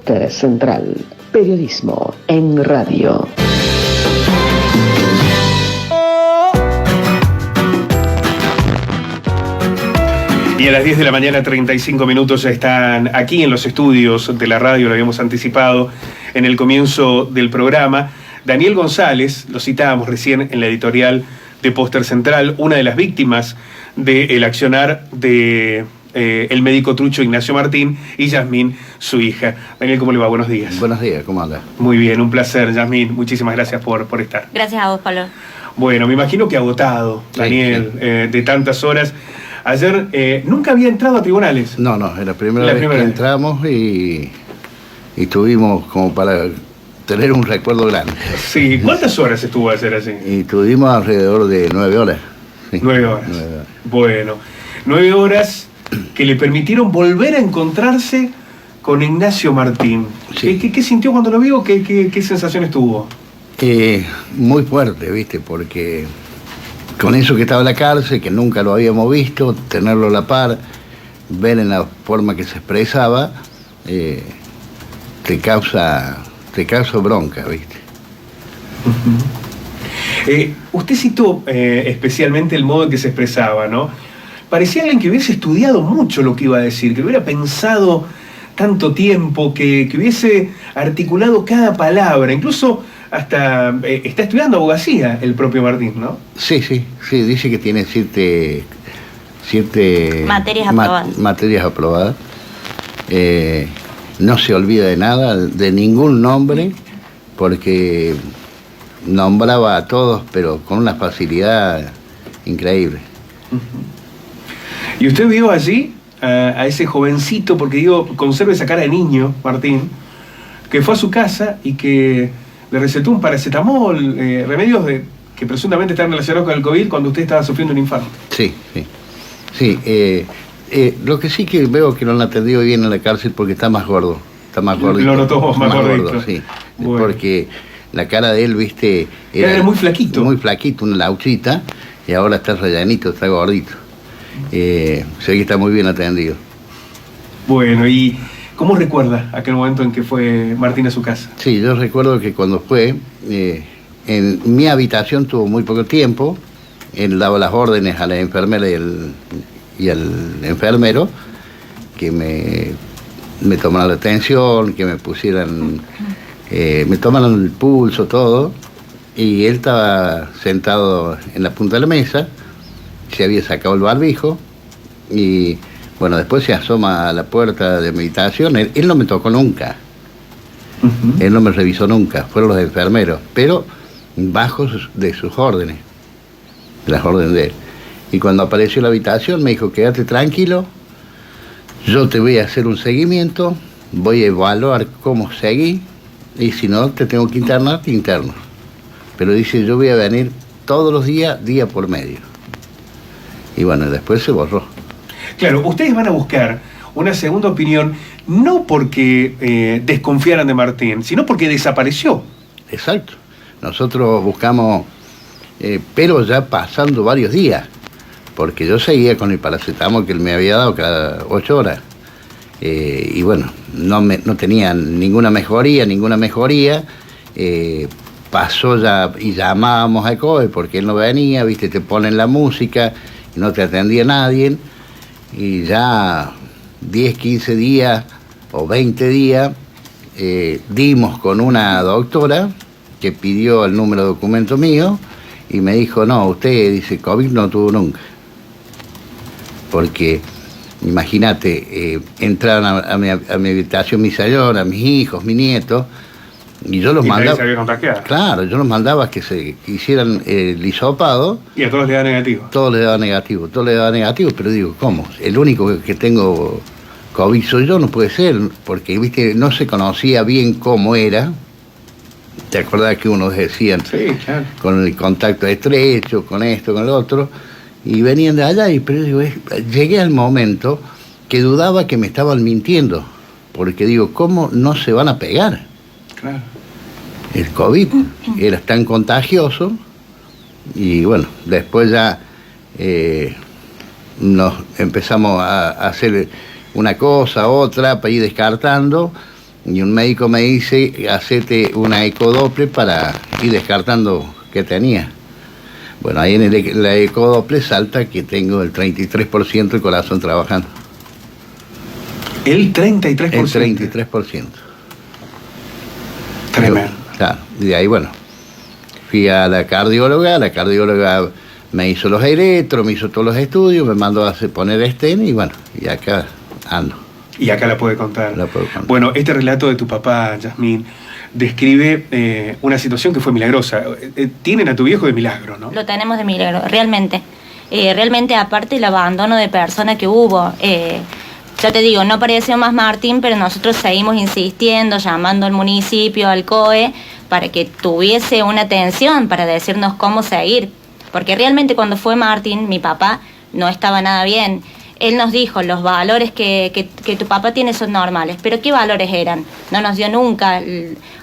Posta Central, periodismo en radio. Y a las 10 de la mañana, 35 minutos, ya están aquí en los estudios de la radio, lo habíamos anticipado en el comienzo del programa. Daniel González, lo citábamos recién en la editorial de Posta Central, una de las víctimas del accionar de el médico trucho Ignacio Martín, y Yasmín, su hija. Daniel, ¿cómo le va? Buenos días. Buenos días, ¿cómo anda? Muy bien, un placer, Yasmín. Muchísimas gracias por estar. Gracias a vos, Pablo. Bueno, me imagino que agotado, Daniel, sí. De tantas horas. Ayer nunca había entrado a tribunales. No, es la primera vez que entramos y tuvimos como para tener un recuerdo grande. Sí, ¿cuántas horas estuvo ayer así? Y tuvimos alrededor de 9 horas. Sí. 9 horas. 9 horas. Bueno, 9 horas que le permitieron volver a encontrarse con Ignacio Martín. Sí. ¿Qué sintió cuando lo vio? ¿Qué sensaciones tuvo? Muy fuerte, ¿viste? Porque con eso que estaba en la cárcel, que nunca lo habíamos visto, tenerlo a la par, ver en la forma que se expresaba, te causa bronca, ¿viste? Usted citó especialmente el modo en que se expresaba, ¿no? Parecía alguien que hubiese estudiado mucho lo que iba a decir, que hubiera pensado tanto tiempo, que hubiese articulado cada palabra, incluso hasta está estudiando abogacía el propio Martín, ¿no? Sí, dice que tiene 7 materias aprobadas. No se olvida de nada, de ningún nombre, porque nombraba a todos, pero con una facilidad increíble. Y usted vio allí a ese jovencito, porque digo, conserva esa cara de niño, Martín, que fue a su casa y que le recetó un paracetamol, remedios que presuntamente están relacionados con el COVID cuando usted estaba sufriendo un infarto. Sí. Lo que sí que veo que no lo han atendido bien en la cárcel porque está más gordo. Lo notó más gordito. Sí. Bueno. Porque la cara de él, viste, era muy flaquito. Muy flaquito, una lauchita, y ahora está rellenito, está gordito. Sé que está muy bien atendido. Bueno, ¿y cómo recuerda aquel momento en que fue Martín a su casa? Sí, yo recuerdo que cuando fue, en mi habitación tuvo muy poco tiempo, él daba las órdenes a la enfermera y al enfermero que me tomaran la atención, que me pusieran, me tomaran el pulso, todo, y él estaba sentado en la punta de la mesa, se había sacado el barbijo, y bueno, después se asoma a la puerta de meditación. Él no me tocó nunca, él no me revisó nunca, fueron los enfermeros, pero bajo de sus órdenes, las órdenes de él. Y cuando apareció en la habitación me dijo, quédate tranquilo, yo te voy a hacer un seguimiento, voy a evaluar cómo seguí, y si no te tengo que internar, te interno. Pero dice, yo voy a venir todos los días, día por medio. Y bueno, después se borró. Claro, ustedes van a buscar una segunda opinión, no porque desconfiaran de Martín, sino porque desapareció. Exacto. Nosotros buscamos, pero ya pasando varios días, porque yo seguía con el paracetamol que él me había dado cada 8 horas. Y bueno, no tenía ninguna mejoría. Pasó ya y llamábamos a COE porque él no venía, viste, te ponen la música y no te atendía nadie. Y ya 10, 15 días o 20 días dimos con una doctora que pidió el número de documento mío y me dijo, no, usted, dice, COVID no tuvo nunca. Porque, imagínate, entraron a mi habitación mi señora, mis hijos, mi nieto, y yo los mandaba. Se había contagiado. Claro, yo los mandaba que se hicieran el hisopado. Y a todos les daba negativo. Todos les daba negativo, pero digo, ¿cómo? El único que tengo COVID soy yo, no puede ser, porque, viste, no se conocía bien cómo era. ¿Te acordás que unos decían? Sí, claro. Con el contacto estrecho, con esto, con el otro. Y venían de allá, pero digo, llegué al momento que dudaba que me estaban mintiendo, porque digo, ¿cómo no se van a pegar? Claro. El COVID era tan contagioso, y bueno, después ya nos empezamos a hacer una cosa, otra, para ir descartando, y un médico me dice, hacete una ecodople para ir descartando qué tenía. Bueno, ahí en la ecodople salta que tengo el 33% del corazón trabajando. ¿El 33%? El 33%. Tremendo. Claro, y de ahí, bueno, fui a la cardióloga me hizo los electros, me hizo todos los estudios, me mandó a poner stent y bueno, y acá ando. Y acá la puede contar. La puedo contar. Bueno, este relato de tu papá, Yasmín, describe una situación que fue milagrosa. Tienen a tu viejo de milagro, ¿no? Lo tenemos de milagro, realmente. Realmente, aparte el abandono de persona que hubo. Yo te digo, no pareció más Martín, pero nosotros seguimos insistiendo, llamando al municipio, al COE, para que tuviese una atención, para decirnos cómo seguir. Porque realmente cuando fue Martín, mi papá no estaba nada bien. Él nos dijo, los valores que tu papá tiene son normales. ¿Pero qué valores eran? No nos dio nunca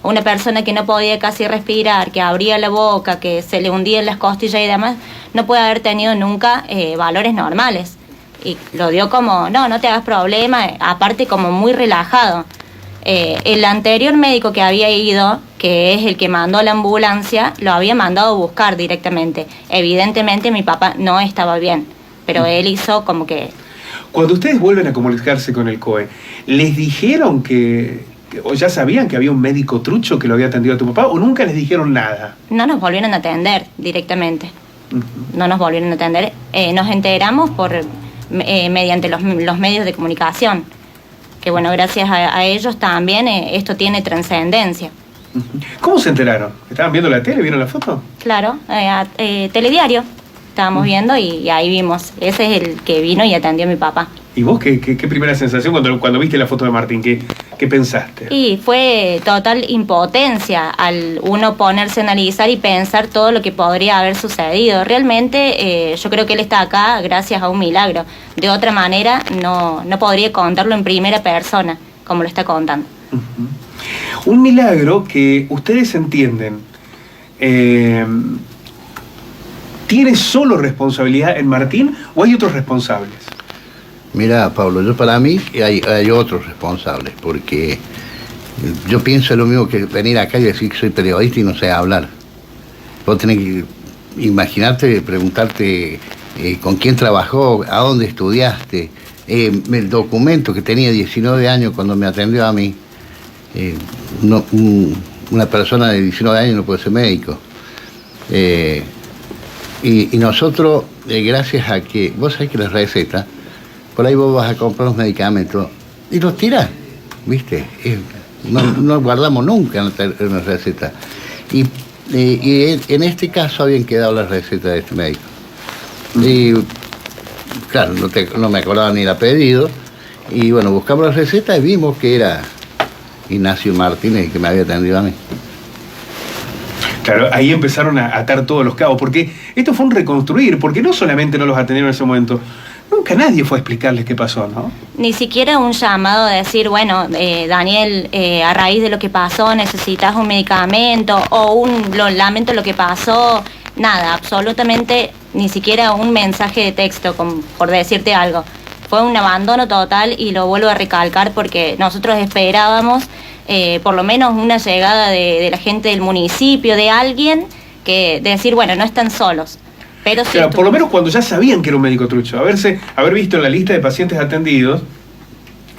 una persona que no podía casi respirar, que abría la boca, que se le hundía en las costillas y demás, no puede haber tenido nunca valores normales. Y lo dio como, no te hagas problema, aparte como muy relajado. El anterior médico que había ido, que es el que mandó la ambulancia, lo había mandado a buscar directamente. Evidentemente mi papá no estaba bien, pero él hizo como que... Cuando ustedes vuelven a comunicarse con el COE, ¿les dijeron o ya sabían que había un médico trucho que lo había atendido a tu papá, o nunca les dijeron nada? No nos volvieron a atender directamente. No nos volvieron a atender. Nos enteramos mediante los medios de comunicación. Que bueno, gracias a ellos también esto tiene trascendencia. ¿Cómo se enteraron? ¿Estaban viendo la tele? ¿Vieron la foto? Claro, Telediario. Estábamos viendo y ahí vimos. Ese es el que vino y atendió a mi papá. ¿Y vos qué primera sensación cuando viste la foto de Martín? ¿Qué pensaste? Y fue total impotencia al uno ponerse a analizar y pensar todo lo que podría haber sucedido. Realmente yo creo que él está acá gracias a un milagro. De otra manera no podría contarlo en primera persona como lo está contando. Un milagro que ustedes entienden ¿tiene solo responsabilidad en Martín o hay otros responsables? Mira, Pablo, para mí hay otros responsables, porque yo pienso lo mismo que venir acá y decir que soy periodista y no sé hablar. Vos tenés que imaginarte, preguntarte con quién trabajó, a dónde estudiaste, el documento que tenía 19 años cuando me atendió a mí. Una persona de 19 años no puede ser médico. Y nosotros, gracias a que, vos sabés que las recetas, por ahí vos vas a comprar los medicamentos y los tirás, ¿viste? No guardamos nunca una receta. Y en este caso habían quedado las recetas de este médico. Y claro, no me acordaba ni el apellido. Y bueno, buscamos la receta y vimos que era Ignacio Martínez el que me había atendido a mí. Claro, ahí empezaron a atar todos los cabos, porque esto fue un reconstruir, porque no solamente no los atendieron en ese momento, nunca nadie fue a explicarles qué pasó, ¿no? Ni siquiera un llamado de decir, bueno, Daniel, a raíz de lo que pasó necesitas un medicamento, o lo lamento lo que pasó, nada, absolutamente ni siquiera un mensaje de texto, por decirte algo. Fue un abandono total y lo vuelvo a recalcar porque nosotros esperábamos por lo menos una llegada de la gente del municipio, de alguien, que decir, bueno, no están solos. Pero sí, claro, por lo menos cuando ya sabían que era un médico trucho, haber visto la lista de pacientes atendidos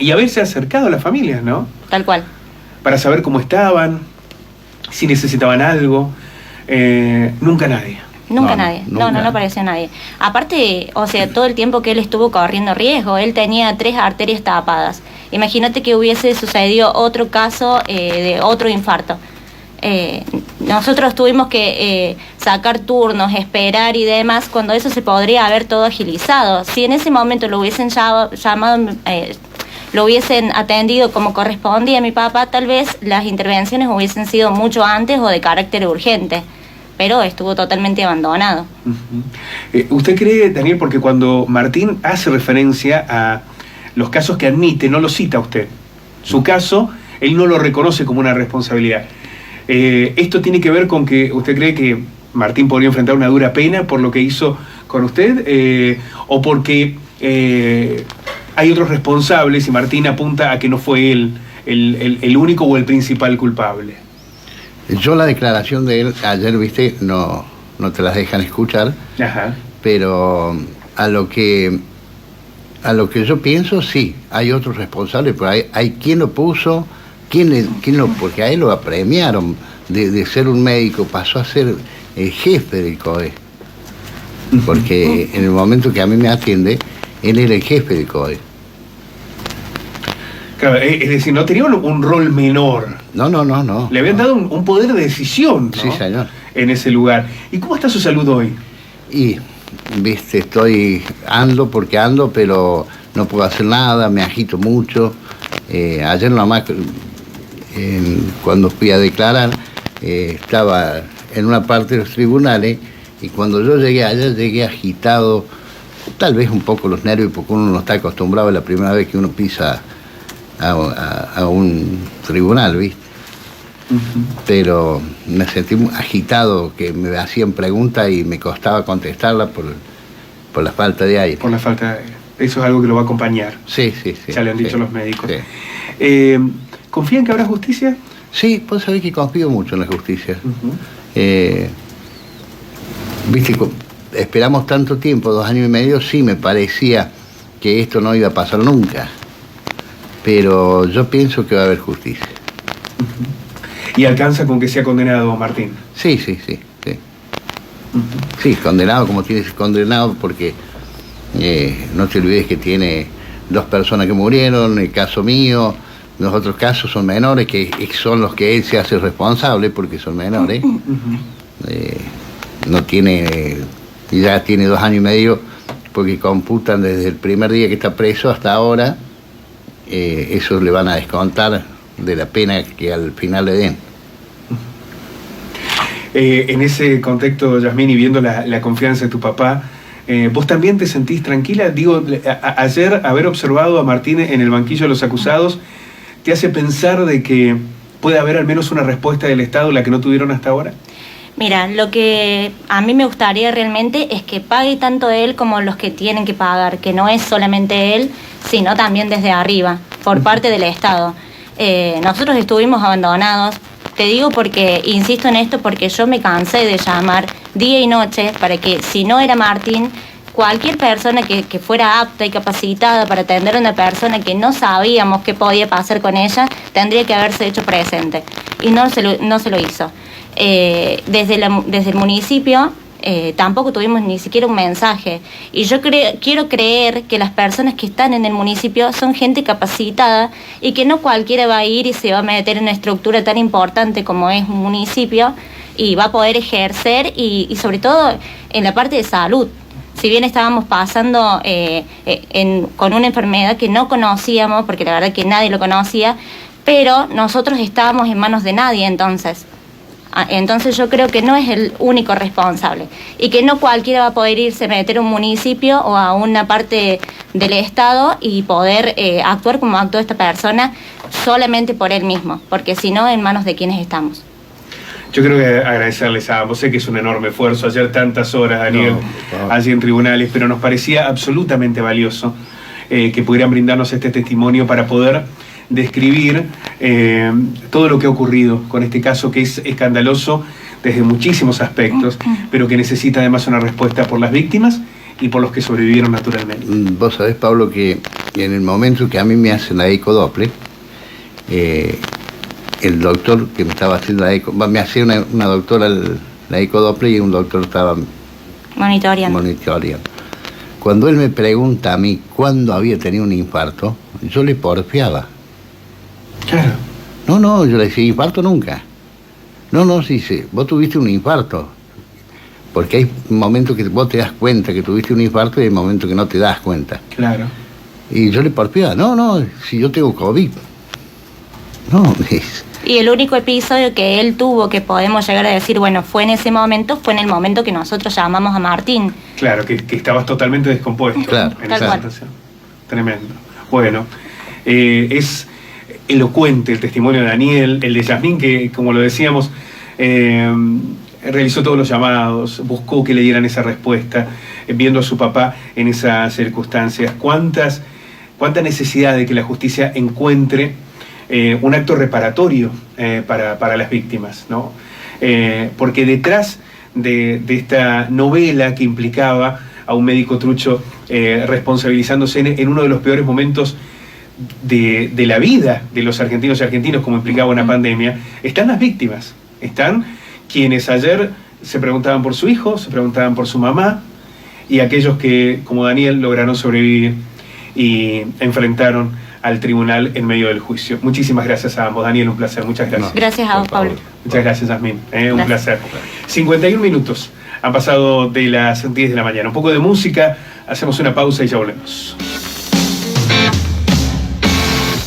y haberse acercado a las familias, ¿no? Tal cual. Para saber cómo estaban, si necesitaban algo. Nunca nadie. Nunca nadie. No apareció nadie. Aparte, o sea, todo el tiempo que él estuvo corriendo riesgo, él tenía 3 arterias tapadas. Imagínate que hubiese sucedido otro caso de otro infarto. Nosotros tuvimos que sacar turnos, esperar y demás, cuando eso se podría haber todo agilizado. Si en ese momento lo hubiesen llamado, lo hubiesen atendido como correspondía a mi papá, tal vez las intervenciones hubiesen sido mucho antes o de carácter urgente. Pero estuvo totalmente abandonado. ¿Usted cree, Daniel, porque cuando Martín hace referencia a los casos que admite, no lo cita usted? Su caso, él no lo reconoce como una responsabilidad. ¿Esto tiene que ver con que usted cree que Martín podría enfrentar una dura pena por lo que hizo con usted? ¿O porque hay otros responsables y Martín apunta a que no fue él el único o el principal culpable. Yo la declaración de él ayer, viste, no te las dejan escuchar. Ajá. Pero a lo que yo pienso, sí, hay otros responsables, pero hay quien lo puso, porque a él lo apremiaron de ser un médico, pasó a ser el jefe del COE. Porque en el momento que a mí me atiende, él era el jefe del COE. Claro, es decir, no tenía un rol menor. No. Le habían dado un poder de decisión, ¿no? Sí, señor. En ese lugar. ¿Y cómo está su salud hoy? Y, viste, ando, pero no puedo hacer nada, me agito mucho. Ayer nomás, cuando fui a declarar, estaba en una parte de los tribunales, y cuando yo llegué agitado, tal vez un poco los nervios, porque uno no está acostumbrado, es la primera vez que uno pisa a un tribunal, ¿viste? Pero me sentí agitado, que me hacían preguntas y me costaba contestarlas por la falta de aire. Por la falta de aire. Eso es algo que lo va a acompañar. Sí. Ya le han dicho los médicos. Sí. ¿Confía en que habrá justicia? Sí, vos sabés que confío mucho en la justicia. Viste, esperamos tanto tiempo, 2 años y medio, sí me parecía que esto no iba a pasar nunca. Pero yo pienso que va a haber justicia. ¿Y alcanza con que sea condenado, Martín? Sí. Sí, condenado como tiene que ser condenado, porque no te olvides que tiene 2 personas que murieron, el caso mío, los otros casos son menores, que son los que él se hace responsable porque son menores. No tiene, ya tiene 2 años y medio, porque computan desde el primer día que está preso hasta ahora. Eso le van a descontar de la pena que al final le den. En ese contexto, Yasmín, y viendo la confianza de tu papá, ¿vos también te sentís tranquila? Digo, ayer haber observado a Martín en el banquillo de los acusados, ¿te hace pensar de que puede haber al menos una respuesta del Estado, la que no tuvieron hasta ahora? Mira, lo que a mí me gustaría realmente es que pague tanto él como los que tienen que pagar, que no es solamente él, sino también desde arriba, por parte del Estado. Nosotros estuvimos abandonados, te digo porque, insisto en esto, porque yo me cansé de llamar día y noche para que, si no era Martín, cualquier persona que fuera apta y capacitada para atender a una persona que no sabíamos qué podía pasar con ella, tendría que haberse hecho presente. Y no se lo hizo. Desde el municipio tampoco tuvimos ni siquiera un mensaje, y yo quiero creer que las personas que están en el municipio son gente capacitada y que no cualquiera va a ir y se va a meter en una estructura tan importante como es un municipio y va a poder ejercer y sobre todo en la parte de salud. Si bien estábamos pasando con una enfermedad que no conocíamos, porque la verdad que nadie lo conocía, pero nosotros estábamos en manos de nadie entonces. Entonces yo creo que no es el único responsable y que no cualquiera va a poder irse a meter a un municipio o a una parte del Estado y poder actuar como actuó esta persona solamente por él mismo, porque si no, ¿en manos de quiénes estamos? Yo creo que agradecerles a ambos. Sé que es un enorme esfuerzo, ayer tantas horas, Daniel, allí en tribunales, pero nos parecía absolutamente valioso que pudieran brindarnos este testimonio para poder describir todo lo que ha ocurrido con este caso, que es escandaloso desde muchísimos aspectos, pero que necesita además una respuesta por las víctimas y por los que sobrevivieron naturalmente. Vos sabés, Pablo, que en el momento que a mí me hacen la ecodoppler, el doctor que me estaba haciendo la eco, me hacía una doctora la ecodoppler y un doctor estaba monitoreando. Cuando él me pregunta a mí cuándo había tenido un infarto, yo le porfiaba. Claro. No, yo le decía, infarto nunca. No, sí, vos tuviste un infarto. Porque hay momentos que vos te das cuenta que tuviste un infarto y hay momentos que no te das cuenta. Claro. Y yo le porfiaba, no, si yo tengo COVID. No, Y el único episodio que él tuvo que podemos llegar a decir, bueno, fue en ese momento, fue en el momento que nosotros llamamos a Martín. Claro, que estabas totalmente descompuesto. Claro, en esa situación. Tremendo. Bueno, es elocuente el testimonio de Daniel, el de Yasmín, que, como lo decíamos, realizó todos los llamados, buscó que le dieran esa respuesta, viendo a su papá en esas circunstancias. ¿Cuánta necesidad de que la justicia encuentre un acto reparatorio para las víctimas, ¿no? Porque detrás de esta novela que implicaba a un médico trucho responsabilizándose en uno de los peores momentos de la vida de los argentinos y argentinos, como implicaba una pandemia, están las víctimas, están quienes ayer se preguntaban por su hijo, se preguntaban por su mamá, y aquellos que, como Daniel, lograron sobrevivir y enfrentaron al tribunal en medio del juicio. Muchísimas gracias a ambos. Daniel, un placer. Muchas gracias. Gracias a vos, Pablo. Muchas gracias, Yasmín. Un Gracias. placer. 51 minutos han pasado de las 10 de la mañana. Un poco de música, hacemos una pausa y ya volvemos.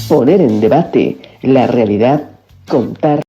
Poner en debate la realidad, contar